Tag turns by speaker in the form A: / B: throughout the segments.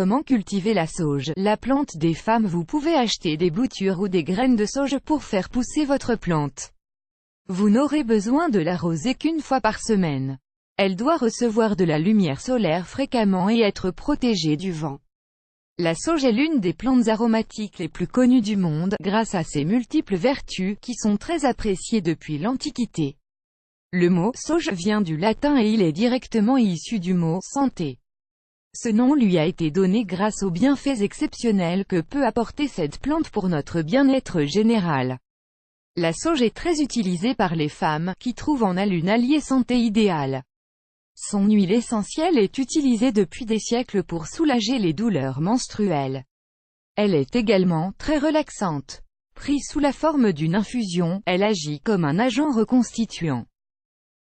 A: Comment cultiver la sauge? La plante des femmes. Vous pouvez acheter des boutures ou des graines de sauge pour faire pousser votre plante. Vous n'aurez besoin de l'arroser qu'une fois par semaine. Elle doit recevoir de la lumière solaire fréquemment et être protégée du vent. La sauge est l'une des plantes aromatiques les plus connues du monde, grâce à ses multiples vertus, qui sont très appréciées depuis l'Antiquité. Le mot « sauge » vient du latin et il est directement issu du mot « santé ». Ce nom lui a été donné grâce aux bienfaits exceptionnels que peut apporter cette plante pour notre bien-être général. La sauge est très utilisée par les femmes, qui trouvent en elle une alliée santé idéale. Son huile essentielle est utilisée depuis des siècles pour soulager les douleurs menstruelles. Elle est également très relaxante. Prise sous la forme d'une infusion, elle agit comme un agent reconstituant.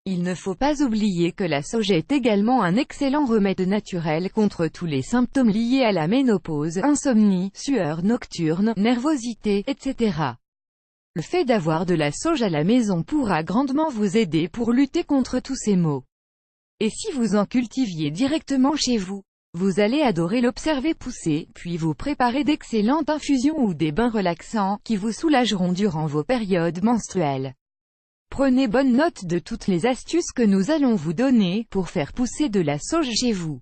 A: Il ne faut pas oublier que la sauge est également un excellent remède naturel contre tous les symptômes liés à la ménopause, insomnie, sueur nocturne, nervosité, etc. Le fait d'avoir de la sauge à la maison pourra grandement vous aider pour lutter contre tous ces maux. Et si vous en cultiviez directement chez vous? Vous allez adorer l'observer pousser, puis vous préparer d'excellentes infusions ou des bains relaxants, qui vous soulageront durant vos périodes menstruelles. Prenez bonne note de toutes les astuces que nous allons vous donner, pour faire pousser de la sauge chez vous.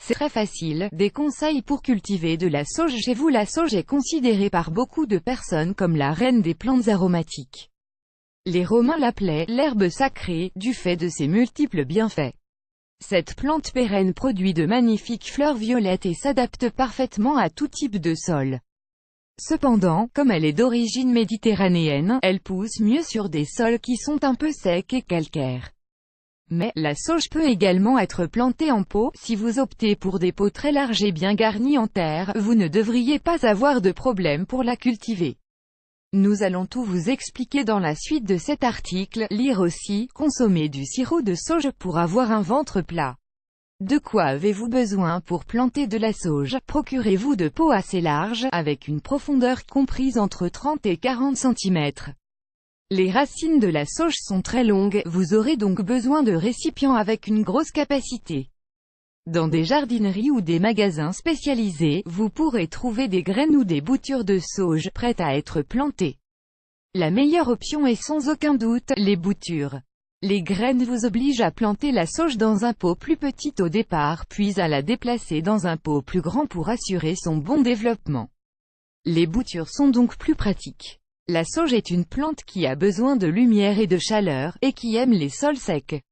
A: C'est très facile, des conseils pour cultiver de la sauge chez vous. La sauge est considérée par beaucoup de personnes comme la reine des plantes aromatiques. Les Romains l'appelaient « l'herbe sacrée », du fait de ses multiples bienfaits. Cette plante pérenne produit de magnifiques fleurs violettes et s'adapte parfaitement à tout type de sol. Cependant, comme elle est d'origine méditerranéenne, elle pousse mieux sur des sols qui sont un peu secs et calcaires. Mais, la sauge peut également être plantée en pot. Si vous optez pour des pots très larges et bien garnis en terre, vous ne devriez pas avoir de problème pour la cultiver. Nous allons tout vous expliquer dans la suite de cet article. Lire aussi, consommer du sirop de sauge pour avoir un ventre plat. De quoi avez-vous besoin pour planter de la sauge? Procurez-vous de pots assez larges, avec une profondeur comprise entre 30 et 40 cm. Les racines de la sauge sont très longues, vous aurez donc besoin de récipients avec une grosse capacité. Dans des jardineries ou des magasins spécialisés, vous pourrez trouver des graines ou des boutures de sauge, prêtes à être plantées. La meilleure option est sans aucun doute, les boutures. Les graines vous obligent à planter la sauge dans un pot plus petit au départ, puis à la déplacer dans un pot plus grand pour assurer son bon développement. Les boutures sont donc plus pratiques. La sauge est une plante qui a besoin de lumière et de chaleur, et qui aime les sols secs.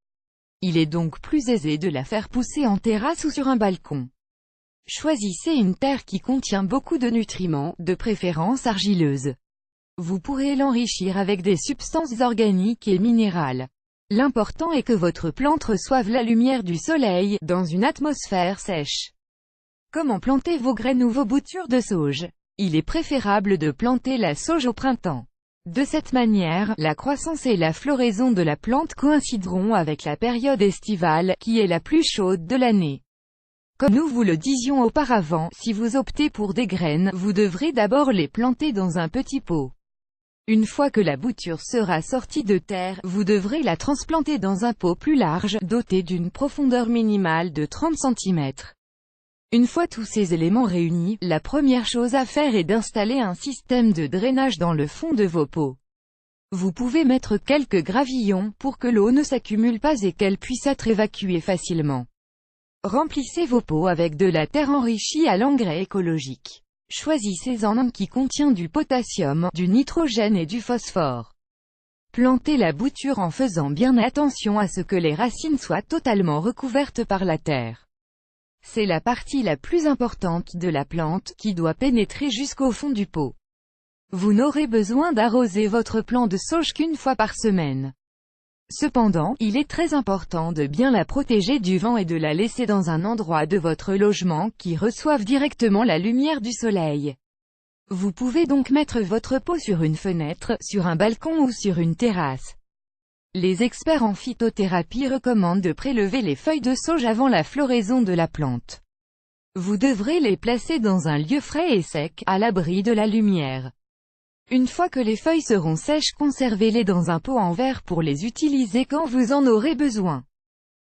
A: Il est donc plus aisé de la faire pousser en terrasse ou sur un balcon. Choisissez une terre qui contient beaucoup de nutriments, de préférence argileuse. Vous pourrez l'enrichir avec des substances organiques et minérales. L'important est que votre plante reçoive la lumière du soleil, dans une atmosphère sèche. Comment planter vos graines ou vos boutures de sauge? Il est préférable de planter la sauge au printemps. De cette manière, la croissance et la floraison de la plante coïncideront avec la période estivale, qui est la plus chaude de l'année. Comme nous vous le disions auparavant, si vous optez pour des graines, vous devrez d'abord les planter dans un petit pot. Une fois que la bouture sera sortie de terre, vous devrez la transplanter dans un pot plus large, doté d'une profondeur minimale de 30 cm. Une fois tous ces éléments réunis, la première chose à faire est d'installer un système de drainage dans le fond de vos pots. Vous pouvez mettre quelques gravillons, pour que l'eau ne s'accumule pas et qu'elle puisse être évacuée facilement. Remplissez vos pots avec de la terre enrichie à l'engrais écologique. Choisissez-en un qui contient du potassium, du nitrogène et du phosphore. Plantez la bouture en faisant bien attention à ce que les racines soient totalement recouvertes par la terre. C'est la partie la plus importante de la plante, qui doit pénétrer jusqu'au fond du pot. Vous n'aurez besoin d'arroser votre plant de sauge qu'une fois par semaine. Cependant, il est très important de bien la protéger du vent et de la laisser dans un endroit de votre logement qui reçoive directement la lumière du soleil. Vous pouvez donc mettre votre pot sur une fenêtre, sur un balcon ou sur une terrasse. Les experts en phytothérapie recommandent de prélever les feuilles de sauge avant la floraison de la plante. Vous devrez les placer dans un lieu frais et sec, à l'abri de la lumière. Une fois que les feuilles seront sèches, conservez-les dans un pot en verre pour les utiliser quand vous en aurez besoin.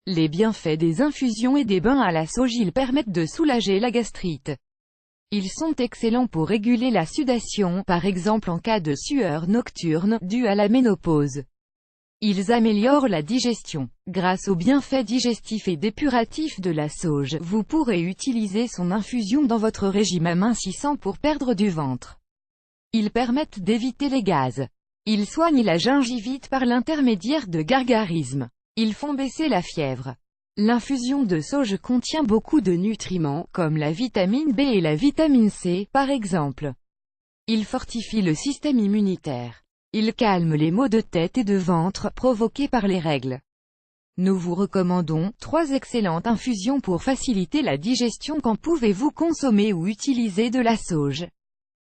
A: Les bienfaits des infusions et des bains à la sauge. Ils permettent de soulager la gastrite. Ils sont excellents pour réguler la sudation, par exemple en cas de sueur nocturne, due à la ménopause. Ils améliorent la digestion. Grâce aux bienfaits digestifs et dépuratifs de la sauge, vous pourrez utiliser son infusion dans votre régime amincissant pour perdre du ventre. Ils permettent d'éviter les gaz. Ils soignent la gingivite par l'intermédiaire de gargarismes. Ils font baisser la fièvre. L'infusion de sauge contient beaucoup de nutriments, comme la vitamine B et la vitamine C, par exemple. Il fortifie le système immunitaire. Il calme les maux de tête et de ventre, provoqués par les règles. Nous vous recommandons 3 excellentes infusions pour faciliter la digestion. Quand pouvez-vous consommer ou utiliser de la sauge?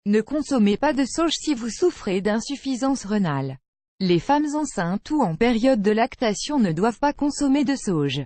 A: Ne consommez pas de sauge si vous souffrez d'insuffisance rénale. Les femmes enceintes ou en période de lactation ne doivent pas consommer de sauge.